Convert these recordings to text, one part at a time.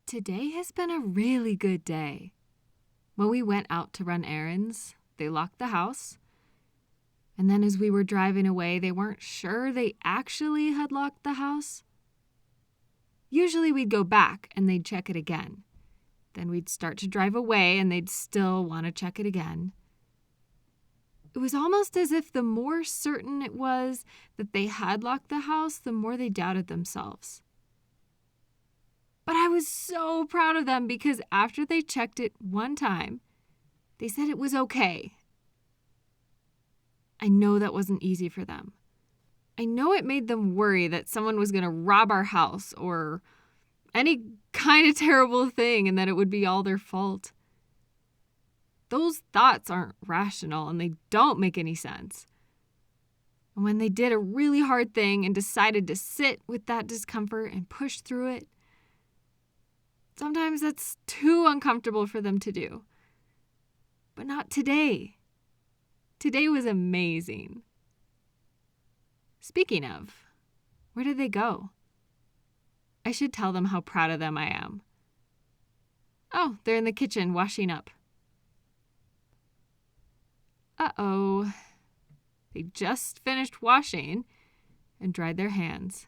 Today has been a really good day. When we went out to run errands, they locked the house. And then as we were driving away, they weren't sure they actually had locked the house. Usually we'd go back and they'd check it again. Then we'd start to drive away and they'd still want to check it again. It was almost as if the more certain it was that they had locked the house, the more they doubted themselves. But I was so proud of them because after they checked it one time, they said it was okay. I know that wasn't easy for them. I know it made them worry that someone was going to rob our house or any kind of terrible thing and that it would be all their fault. Those thoughts aren't rational and they don't make any sense. And when they did a really hard thing and decided to sit with that discomfort and push through it, sometimes that's too uncomfortable for them to do. But not today. Today was amazing. Speaking of, where did they go? I should tell them how proud of them I am. Oh, they're in the kitchen washing up. Uh-oh. They just finished washing and dried their hands.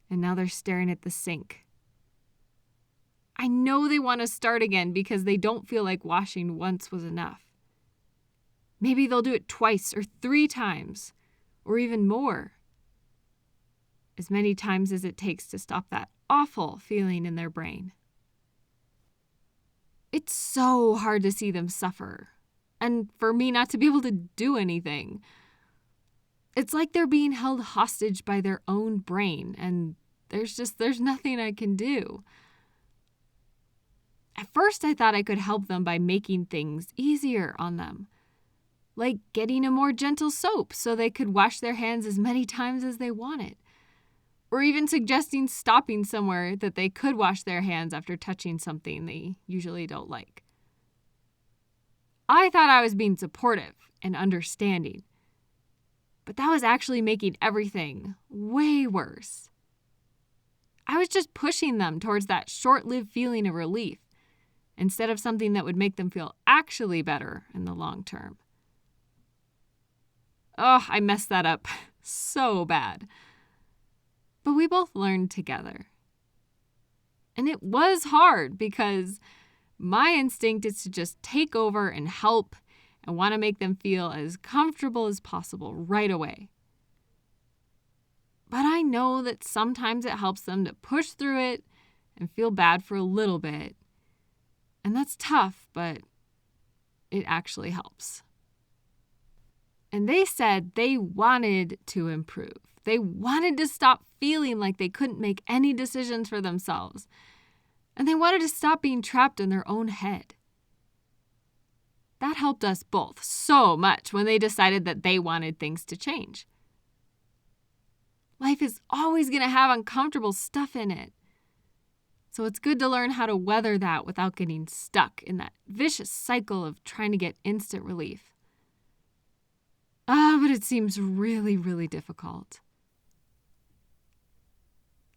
And now they're staring at the sink. I know they want to start again because they don't feel like washing once was enough. Maybe they'll do it twice or 3 times, or even more. As many times as it takes to stop that awful feeling in their brain. It's so hard to see them suffer, and for me not to be able to do anything. It's like they're being held hostage by their own brain, and there's nothing I can do. At first, I thought I could help them by making things easier on them, like getting a more gentle soap so they could wash their hands as many times as they wanted, or even suggesting stopping somewhere that they could wash their hands after touching something they usually don't like. I thought I was being supportive and understanding, but that was actually making everything way worse. I was just pushing them towards that short-lived feeling of relief, instead of something that would make them feel actually better in the long term. Oh, I messed that up so bad. But we both learned together. And it was hard because my instinct is to just take over and help and want to make them feel as comfortable as possible right away. But I know that sometimes it helps them to push through it and feel bad for a little bit. And that's tough, but it actually helps. And they said they wanted to improve. They wanted to stop feeling like they couldn't make any decisions for themselves. And they wanted to stop being trapped in their own head. That helped us both so much when they decided that they wanted things to change. Life is always going to have uncomfortable stuff in it. So it's good to learn how to weather that without getting stuck in that vicious cycle of trying to get instant relief. But it seems really, really difficult.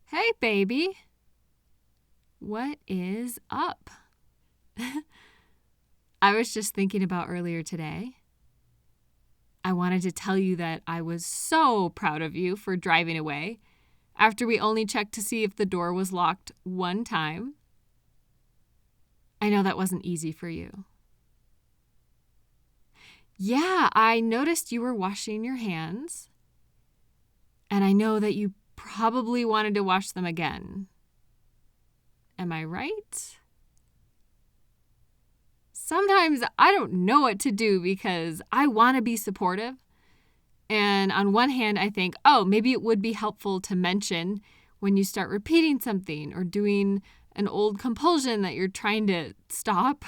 Hey, baby. What is up? I was just thinking about earlier today. I wanted to tell you that I was so proud of you for driving away after we only checked to see if the door was locked one time. I know that wasn't easy for you. Yeah, I noticed you were washing your hands, and I know that you probably wanted to wash them again. Am I right? Sometimes I don't know what to do because I want to be supportive. And on one hand, I think, maybe it would be helpful to mention when you start repeating something or doing an old compulsion that you're trying to stop.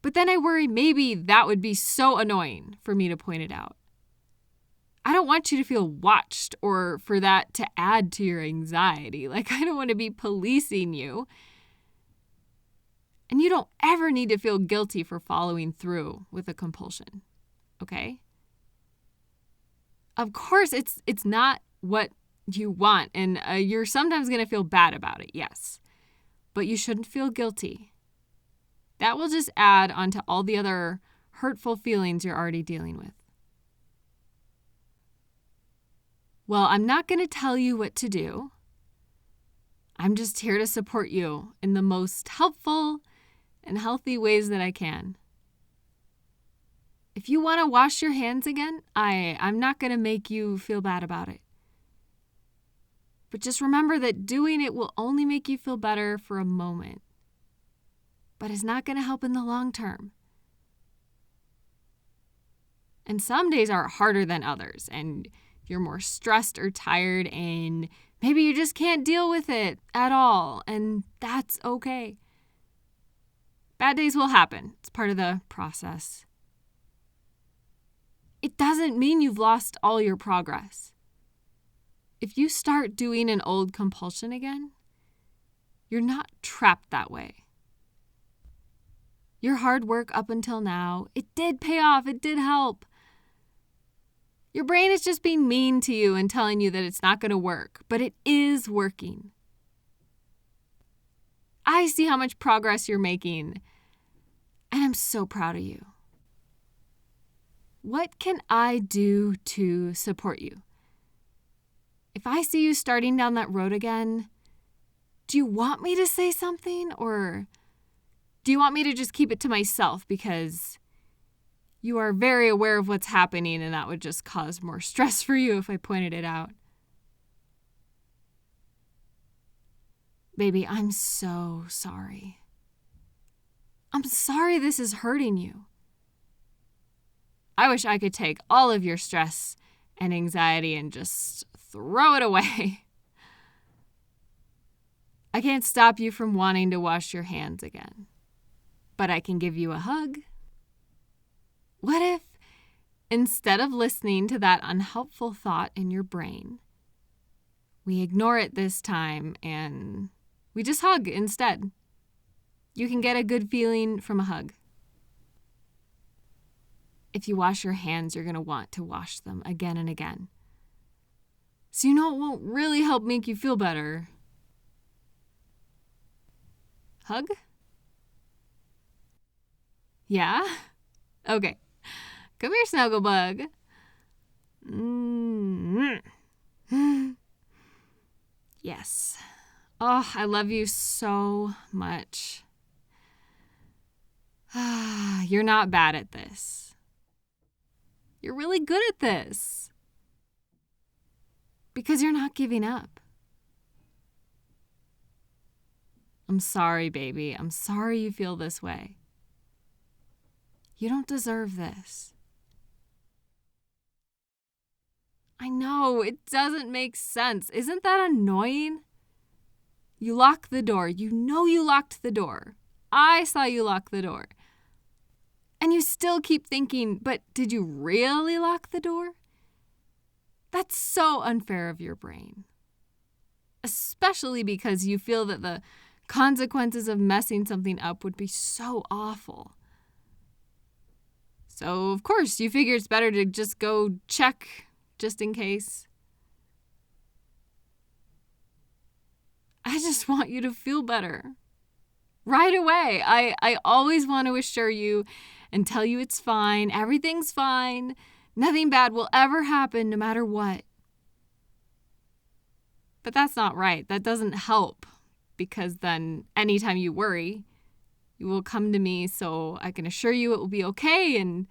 But then I worry maybe that would be so annoying for me to point it out. I don't want you to feel watched or for that to add to your anxiety. Like, I don't want to be policing you. And you don't ever need to feel guilty for following through with a compulsion, okay? Of course, it's not what you want, and you're sometimes going to feel bad about it, yes. but you shouldn't feel guilty. That will just add onto all the other hurtful feelings you're already dealing with. Well, I'm not going to tell you what to do. I'm just here to support you in the most helpful and healthy ways that I can. If you want to wash your hands again, I'm not going to make you feel bad about it. But just remember that doing it will only make you feel better for a moment, but it's not going to help in the long term. And some days are harder than others, and you're more stressed or tired, and maybe you just can't deal with it at all, and that's okay. Bad days will happen. It's part of the process. It doesn't mean you've lost all your progress. If you start doing an old compulsion again, you're not trapped that way. Your hard work up until now, it did pay off. It did help. Your brain is just being mean to you and telling you that it's not going to work, but it is working. I see how much progress you're making, and I'm so proud of you. What can I do to support you? If I see you starting down that road again, do you want me to say something, or do you want me to just keep it to myself because you are very aware of what's happening and that would just cause more stress for you if I pointed it out? Baby, I'm so sorry. I'm sorry this is hurting you. I wish I could take all of your stress and anxiety and just throw it away. I can't stop you from wanting to wash your hands again, but I can give you a hug. What if, instead of listening to that unhelpful thought in your brain, we ignore it this time and we just hug instead? You can get a good feeling from a hug. If you wash your hands, you're going to want to wash them again and again. So you know it won't really help make you feel better. Hug? Yeah? Okay. Come here, Snugglebug. Yes. Oh, I love you so much. You're not bad at this. You're really good at this. Because you're not giving up. I'm sorry, baby. I'm sorry you feel this way. You don't deserve this. I know, it doesn't make sense. Isn't that annoying? You lock the door. You know you locked the door. I saw you lock the door. And you still keep thinking, but did you really lock the door? That's so unfair of your brain. Especially because you feel that the consequences of messing something up would be so awful. So, of course, you figure it's better to just go check just in case. I just want you to feel better. Right away. I always want to assure you and tell you it's fine. Everything's fine. Nothing bad will ever happen no matter what. But that's not right. That doesn't help, because then anytime you worry, you will come to me so I can assure you it will be okay. And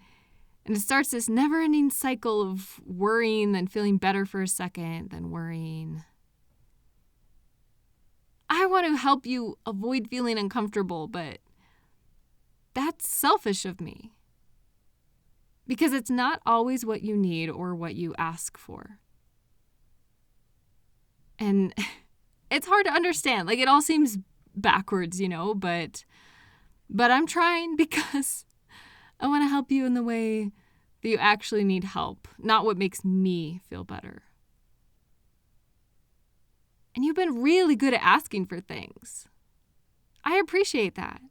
it starts this never-ending cycle of worrying, then feeling better for a second, then worrying. I want to help you avoid feeling uncomfortable, but that's selfish of me. Because it's not always what you need or what you ask for. And it's hard to understand. Like, it all seems backwards, but I'm trying because I want to help you in the way that you actually need help, not what makes me feel better. And you've been really good at asking for things. I appreciate that.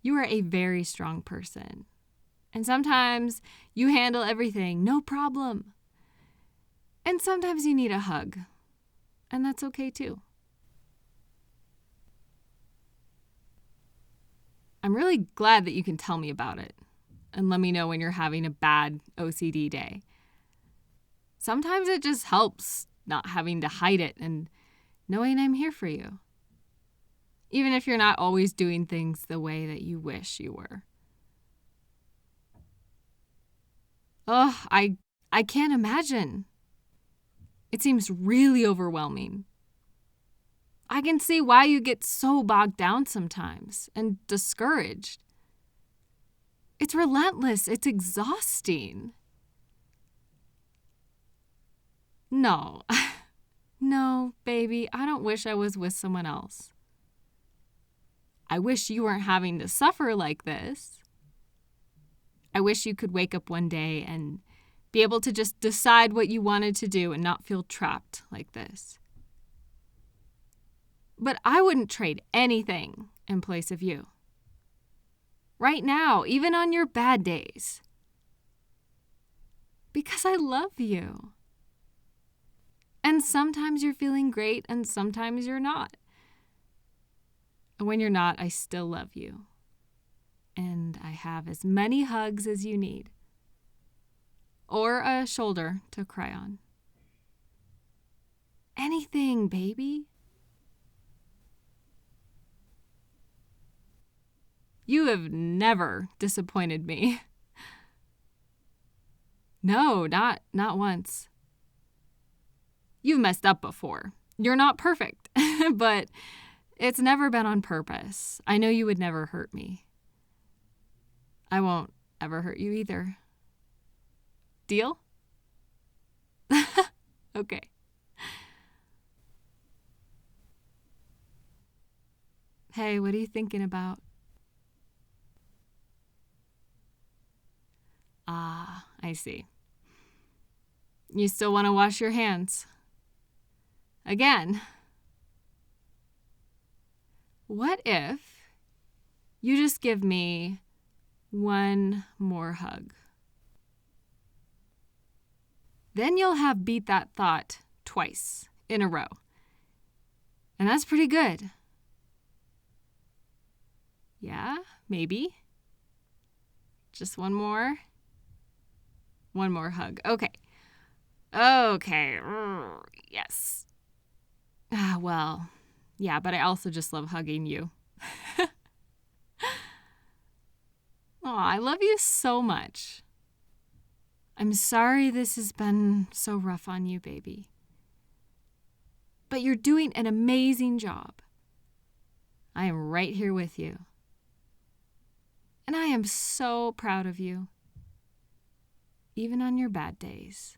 You are a very strong person. And sometimes you handle everything, no problem. And sometimes you need a hug. And that's okay too. I'm really glad that you can tell me about it and let me know when you're having a bad OCD day. Sometimes it just helps not having to hide it and knowing I'm here for you, even if you're not always doing things the way that you wish you were. Oh, I can't imagine. It seems really overwhelming. I can see why you get so bogged down sometimes and discouraged. It's relentless. It's exhausting. No. No, baby, I don't wish I was with someone else. I wish you weren't having to suffer like this. I wish you could wake up one day and be able to just decide what you wanted to do and not feel trapped like this. But I wouldn't trade anything in place of you. Right now, even on your bad days. Because I love you. And sometimes you're feeling great and sometimes you're not. And when you're not, I still love you. And I have as many hugs as you need. Or a shoulder to cry on. Anything, baby. You have never disappointed me. No, not once. You've messed up before. You're not perfect, but it's never been on purpose. I know you would never hurt me. I won't ever hurt you either. Deal? Okay. Hey, what are you thinking about? Ah, I see. You still want to wash your hands? Again. What if you just give me one more hug? Then you'll have beat that thought twice in a row. And that's pretty good. Yeah, maybe. Just one more. One more hug. Okay. Yes. Well, yeah, but I also just love hugging you. Oh, I love you so much. I'm sorry this has been so rough on you, baby. But you're doing an amazing job. I am right here with you. And I am so proud of you. Even on your bad days.